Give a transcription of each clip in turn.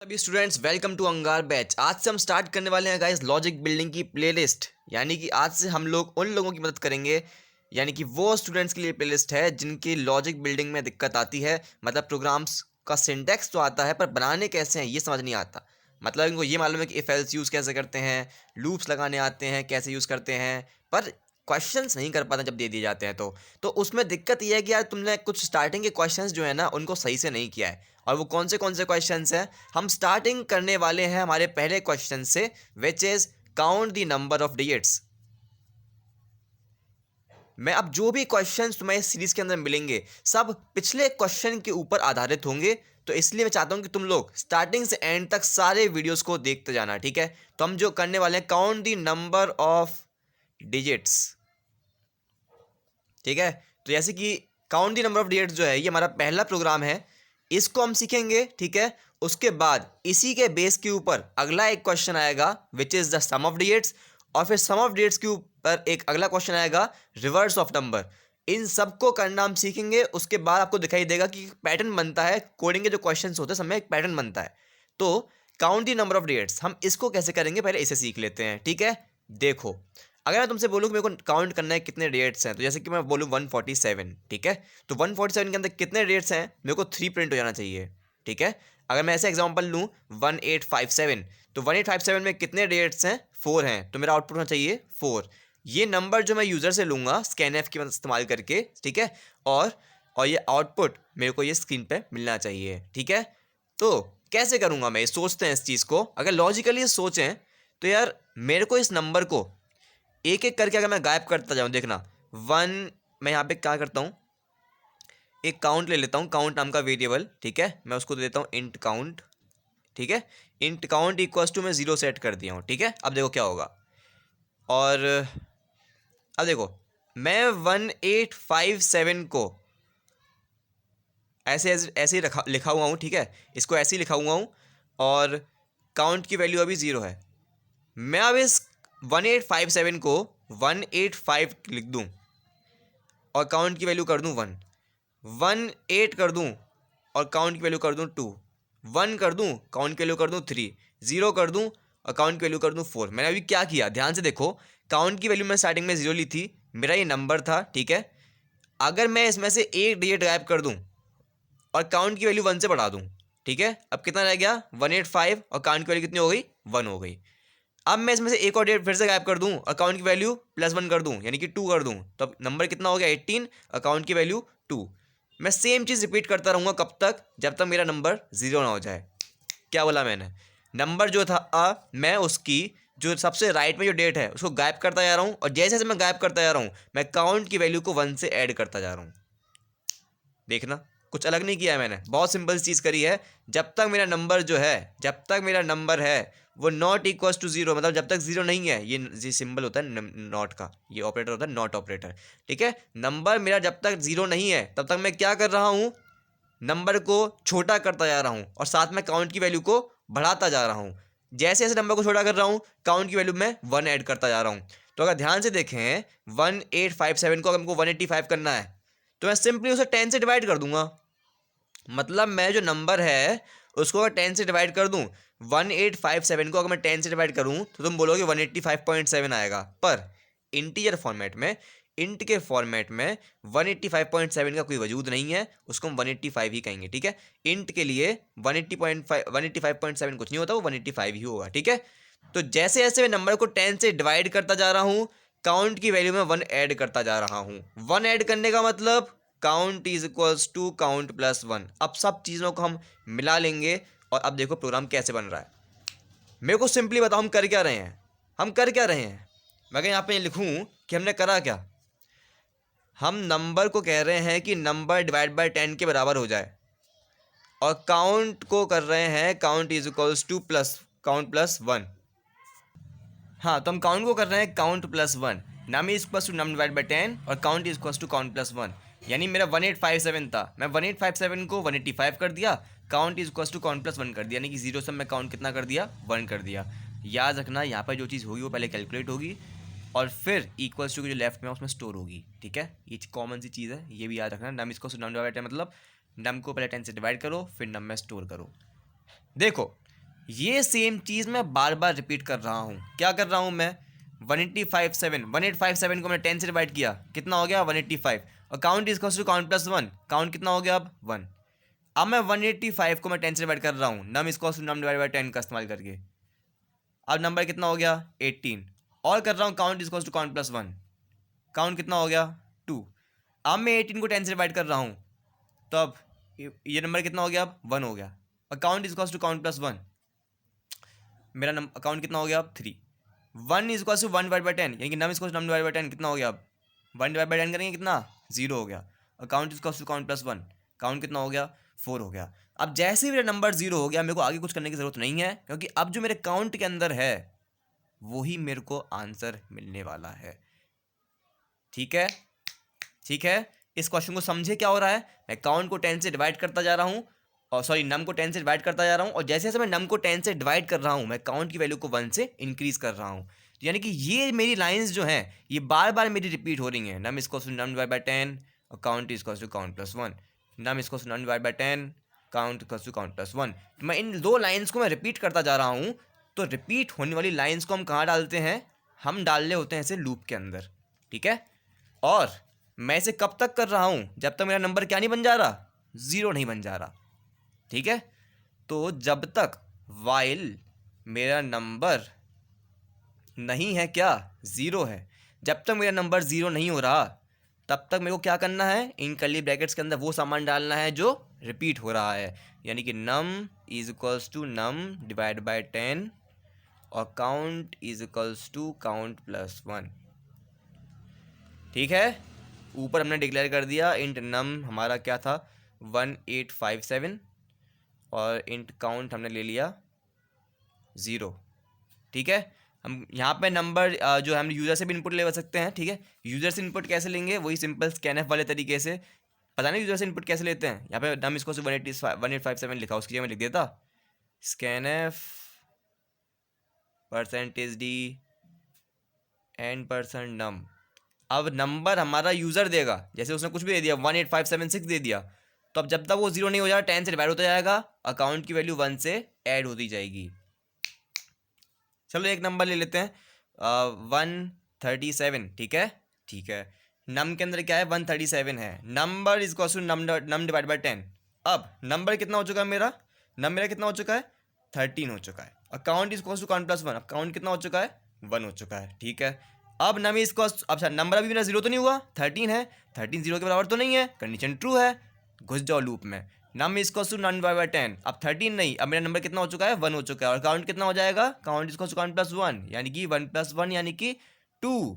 अभी students welcome to अंगार batch. आज से हम स्टार्ट करने वाले हैं गाइस लॉजिक बिल्डिंग की प्लेलिस्ट। यानी कि आज से हम लोग उन लोगों की मदद करेंगे, यानी कि वो स्टूडेंट्स के लिए प्लेलिस्ट है जिनकी लॉजिक बिल्डिंग में दिक्कत आती है। मतलब प्रोग्राम्स का सिंटैक्स तो आता है पर बनाने कैसे हैं ये समझ नहीं आता। मतलब इनको ये मालूम है कि इफ एल्स यूज़ कैसे करते हैं, लूप्स लगाने आते हैं, कैसे यूज़ करते हैं, पर क्वेश्चंस नहीं कर पाते जब दे दिए जाते हैं। तो उसमें दिक्कत ये है कि यार तुमने कुछ स्टार्टिंग के क्वेश्चंस जो है ना उनको सही से नहीं किया है। और वो कौन से क्वेश्चंस हैं, हम स्टार्टिंग करने वाले हैं हमारे पहले क्वेश्चन से, which is count the number of digits. मैं अब जो भी क्वेश्चंस तुम्हें इस सीरीज के अंदर मिलेंगे सब पिछले क्वेश्चन के ऊपर आधारित होंगे। तो इसलिए मैं चाहता हूं कि तुम लोग स्टार्टिंग से एंड तक सारे वीडियोस को देखते जाना, ठीक है। तो हम जो करने वाले हैं count the number of digits, ठीक है। तो जैसे कि count the number of digits जो है ये हमारा पहला प्रोग्राम है, इसको हम सीखेंगे, ठीक है। उसके बाद इसी के बेस के ऊपर अगला एक क्वेश्चन आएगा which is the sum of digits, और फिर सम ऑफ डिजिट्स के ऊपर एक अगला क्वेश्चन आएगा रिवर्स ऑफ नंबर। इन सबको करना हम सीखेंगे। उसके बाद आपको दिखाई देगा कि पैटर्न बनता है, कोडिंग के जो क्वेश्चन होते हैं सब में एक पैटर्न बनता है। तो count the number of digits हम इसको कैसे करेंगे, पहले इसे सीख लेते हैं, ठीक है। देखो, अगर मैं तुमसे बोलूँ कि मेरे को काउंट करना है कितने डिजिट्स हैं, तो जैसे कि मैं बोलूँ 147, ठीक है। तो 147 के अंदर कितने डिजिट्स हैं, मेरे को 3 प्रिंट हो जाना चाहिए, ठीक है। अगर मैं ऐसे एग्जांपल लूँ 1857, तो 1857 में कितने डिजिट्स हैं, 4 हैं, तो मेरा आउटपुट होना चाहिए 4। ये नंबर जो मैं यूज़र से लूँगा स्कैनएफ की मदद इस्तेमाल करके, ठीक है। और ये आउटपुट मेरे को ये स्क्रीन पे मिलना चाहिए, ठीक है। तो कैसे करूँगा मैं, सोचते हैं इस चीज़ को। अगर लॉजिकली सोचें तो यार मेरे को इस नंबर को एक एक करके अगर मैं गायब करता जाऊँ, देखना 1, मैं यहाँ पे क्या करता हूँ, एक काउंट ले लेता हूँ, काउंट नाम का वेरिएबल, ठीक है। मैं उसको दे देता हूँ इंट काउंट, ठीक है। इंट काउंट इक्वल्स टू मैं 0 सेट कर दिया हूँ, ठीक है। अब देखो क्या होगा, और अब देखो मैं 1857 को ऐसे ऐसे ही लिखा हुआ हूँ, ठीक है। इसको ऐसे ही लिखा हुआ हूँ, और काउंट की वैल्यू अभी 0 है। मैं अब इस 1857 को 185 लिख दूँ और काउंट की वैल्यू कर दूँ 1, 18 कर दूँ और काउंट की वैल्यू कर दूँ 2, 1 कर दूँ, काउंट की वैल्यू कर दूँ 3, 0 कर दूँ और काउंट की वैल्यू कर दूँ 4। मैंने अभी क्या किया, ध्यान से देखो, काउंट की वैल्यू मैं स्टार्टिंग में 0 ली थी, मेरा ये नंबर था, ठीक है। अगर मैं इसमें से एक डिजिट गायब कर दूँ और काउंट की वैल्यू 1 से बढ़ा दूँ, ठीक है, अब कितना रह गया 185, और काउंट की वैल्यू कितनी हो गई, 1 हो गई। अब मैं इसमें से एक और डेट फिर से गायब कर दूं, अकाउंट की वैल्यू +1 कर दूं, यानी कि 2 कर दूं, तो अब नंबर कितना हो गया 18, अकाउंट की वैल्यू 2। मैं सेम चीज़ रिपीट करता रहूँगा, कब तक, जब तक मेरा नंबर 0 ना हो जाए। क्या बोला मैंने, नंबर जो था मैं उसकी जो सबसे राइट में जो डेट है उसको गायब करता जा रहा हूँ, और जैसे जैसे मैं गायब करता जा रहा हूँ मैं काउंट की वैल्यू को 1 से ऐड करता जा रहा हूँ। देखना, कुछ अलग नहीं किया है मैंने, बहुत सिंपल चीज़ करी है। जब तक मेरा नंबर जो है, जब तक मेरा नंबर है वो नॉट इक्वल्स टू 0, मतलब जब तक 0 नहीं है, ये सिंबल होता है नॉट का, ये ऑपरेटर होता है नॉट ऑपरेटर, ठीक है। नंबर मेरा जब तक 0 नहीं है तब तक मैं क्या कर रहा हूँ, नंबर को छोटा करता जा रहा हूँ, और साथ में काउंट की वैल्यू को बढ़ाता जा रहा हूँ। जैसे जैसे नंबर को छोटा कर रहा हूँ काउंट की वैल्यू में 1 ऐड करता जा रहा हूँ। तो अगर ध्यान से देखें 1857 को अगर हमको 185 करना है तो मैं सिंपली उसे 10 से डिवाइड कर दूंगा। मतलब मैं जो नंबर है उसको अगर 10 से डिवाइड कर दूं, 1857 को अगर मैं 10 से डिवाइड करूं तो तुम बोलोगे 185.7 आएगा, पर इंटीजर फॉर्मेट में, इंट के फॉर्मेट में 185.7 का कोई वजूद नहीं है, उसको हम 185 ही कहेंगे, ठीक है। इंट के लिए 185.7 कुछ नहीं होता, वो 185 ही होगा, ठीक है। तो जैसे जैसे मैं नंबर को 10 से डिवाइड करता जा रहा हूँ काउंट की वैल्यू में 1 ऐड करता जा रहा हूँ। 1 ऐड करने का मतलब count is equals to count +1। अब सब चीज़ों को हम मिला लेंगे, और अब देखो प्रोग्राम कैसे बन रहा है। मेरे को सिंपली बताओ हम कर क्या रहे हैं, हम कर क्या रहे हैं। मैं यहाँ पे लिखूँ कि हमने करा क्या, हम नंबर को कह रहे हैं कि नंबर डिवाइड बाय 10 के बराबर हो जाए, और काउंट को कर रहे हैं count is equals to count +1। हाँ, तो हम काउंट को कर रहे हैं count +1, num is equals to num divide by 10 और count is equals to count +1। यानी मेरा 1857 था, मैं 1857 को 185 कर दिया, count is equals to count +1 कर दिया, यानी कि 0 से मैं काउंट कितना कर दिया, 1 कर दिया। याद रखना यहाँ पर जो चीज़ होगी वो पहले कैलकुलेट होगी और फिर इक्वल्स टू की जो लेफ्ट में उसमें स्टोर होगी, ठीक है। ये कॉमन सी चीज़ है, ये भी याद रखना। नम इक्वल्स टू नम डिवाइड, मतलब नम को पहले 10 से डिवाइड करो फिर नम में स्टोर करो। देखो ये सेम चीज़ मैं बार बार रिपीट कर रहा हूँ। क्या कर रहा हूँ मैं? 1857 को मैंने 10 से डिवाइड किया, कितना हो गया? 185। और count is to count plus 1, count कितना हो गया अब? 1। अब मैं 185 को मैं 10 से डिवाइड कर रहा हूँ, num is to num divide by 10 का इस्तेमाल करके। अब नंबर कितना हो गया? 18। और कर रहा हूँ count is to count plus 1, count कितना हो गया? 2। अब मैं 18 को 10 से डिवाइड कर रहा हूँ, तो अब ये नंबर कितना हो गया? अब 1 हो गया। और count is to count plus 1, मेरा अकाउंट कितना हो गया? अब 3। 1 इज टू 1 डिवाइड बाई 10, यानी कि num is num divide by 10 कितना हो गया? अब 1 डिवाइड बाई 10 करेंगे कितना? 0 हो गया। और count is to count plus 1, count कितना हो गया? 4 हो गया। अब जैसे ही मेरा नंबर 0 हो गया, मेरे को आगे कुछ करने की ज़रूरत नहीं है, क्योंकि अब जो मेरे काउंट के अंदर है वही मेरे को आंसर मिलने वाला है। ठीक है, ठीक है। इस क्वेश्चन को समझे क्या हो रहा है? मैं काउंट को 10 से डिवाइड करता जा रहा हूँ, और सॉरी नम को 10 से डिवाइड करता जा रहा हूँ, और जैसे जैसे मैं नम को 10 से डिवाइड कर रहा हूँ, मैं काउंट की वैल्यू को 1 से इंक्रीज कर रहा हूँ। यानी कि ये मेरी लाइंस जो हैं ये बार बार मेरी रिपीट हो रही हैं। Num is to num divide by 10 और count is to count plus 1, num is to num divide by 10 count to count plus 1। मैं इन दो लाइन्स को मैं रिपीट करता जा रहा हूँ। तो रिपीट होने वाली लाइन्स को हम कहाँ डालते हैं? हम डाल रहे होते हैं ऐसे लूप के अंदर। ठीक है, और मैं इसे कब तक कर रहा हूँ? जब तक मेरा नंबर क्या नहीं बन जा रहा? 0 नहीं बन जा रहा। ठीक है, तो जब तक वाइल मेरा नंबर नहीं है क्या? 0 है, जब तक मेरा नंबर 0 नहीं हो रहा तब तक मेरे को क्या करना है? इन कर्ली ब्रैकेट्स के अंदर वो सामान डालना है जो रिपीट हो रहा है, यानी कि num is equals to num divide by 10 और count is equals to count plus 1। ठीक है, ऊपर हमने डिक्लेयर कर दिया इंट नम हमारा क्या था? 1857 और इंट काउंट हमने ले लिया 0। ठीक है, हम यहाँ पे नंबर जो हम यूज़र से भी इनपुट ले सकते हैं। ठीक है, यूज़र से इनपुट कैसे लेंगे? वही सिंपल स्कैनएफ वाले तरीके से। पता नहीं यूज़र से इनपुट कैसे लेते हैं? यहाँ पे नम इसको 1857 लिखा, उसकी जगह मैं लिख देता स्कैनएफ %d and %num। अब नंबर हमारा यूज़र देगा, जैसे उसने कुछ भी दे दिया 18576 दे दिया, तो अब जब तक वो 0 नहीं हो जाएगा 10 से डिवाइड होता जाएगा, अकाउंट की वैल्यू 1 से ऐड होती जाएगी। चलो एक नंबर ले लेते हैं 137। ठीक है, ठीक है, नम के अंदर क्या है? 137 है। Number is equal to num divide by 10। अब नंबर कितना हो चुका है मेरा? नम मेरा कितना हो चुका है? 13 हो चुका है। Account is equal to count plus 1, अब काउंट कितना हो चुका है? 1 हो चुका है। ठीक है, अब नम इज इक्वल, अब नंबर अभी मेरा 0 तो नहीं हुआ, 13 है, 13 0 के बराबर तो नहीं है, कंडीशन ट्रू है, घुस जाओ लूप में। Num is to num divide by 10, अब 13 नहीं, अब मेरा नंबर कितना हो चुका है? 1 हो चुका है। और काउंट कितना हो जाएगा? Count is to count plus 1, यानी कि 1 प्लस 1 यानी कि 2।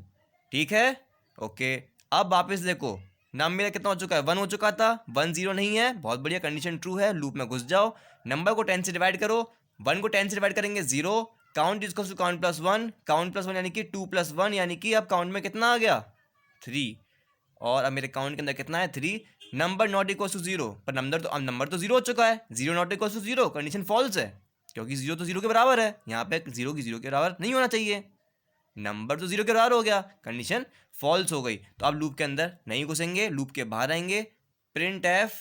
ठीक है, ओके। अब वापस देखो, नम मेरा कितना हो चुका है? 1 हो चुका था, 1 0 नहीं है, बहुत बढ़िया, कंडीशन ट्रू है, लूप में घुस जाओ। नंबर को 10 से डिवाइड करो, 1 को 10 से डिवाइड करेंगे 0, count is to count plus 1, count plus 1 यानी कि 2 प्लस 1 यानी कि अब काउंट में कितना आ गया? 3। और अब मेरे काउंट के अंदर कितना है? 3। नंबर नॉट इक्वल टू 0, पर नंबर तो 0 हो चुका है, 0 not equal to 0, condition false है, क्योंकि 0 तो 0 के बराबर है। यहाँ पे 0 की 0 के बराबर नहीं होना चाहिए, नंबर तो 0 के बराबर हो गया, कंडीशन फॉल्स हो गई। तो अब लूप के अंदर नहीं घुसेंगे, लूप के बाहर आएंगे, print f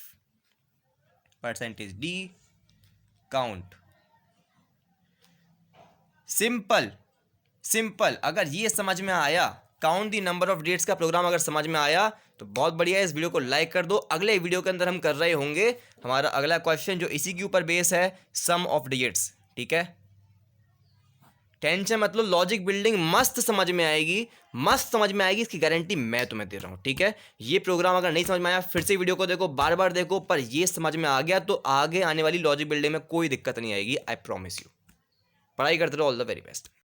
%d count. Simple simple. अगर ये समझ में आया, count the number of digits का प्रोग्राम अगर समझ में आया तो बहुत बढ़िया है, इस वीडियो को लाइक कर दो। अगले वीडियो के अंदर हम कर रहे होंगे हमारा अगला क्वेश्चन जो इसी के ऊपर बेस है, सम ऑफ डिजिट्स। ठीक है, टेंशन मतलब लॉजिक बिल्डिंग मस्त समझ में आएगी, मस्त समझ में आएगी, इसकी गारंटी मैं तुम्हें दे रहा हूँ। ठीक है, ये प्रोग्राम अगर नहीं समझ में आया फिर से वीडियो को देखो, बार बार देखो, पर ये समझ में आ गया तो आगे आने वाली लॉजिक बिल्डिंग में कोई दिक्कत नहीं आएगी, आई प्रॉमिस यू। पढ़ाई करते रहो, ऑल द वेरी बेस्ट।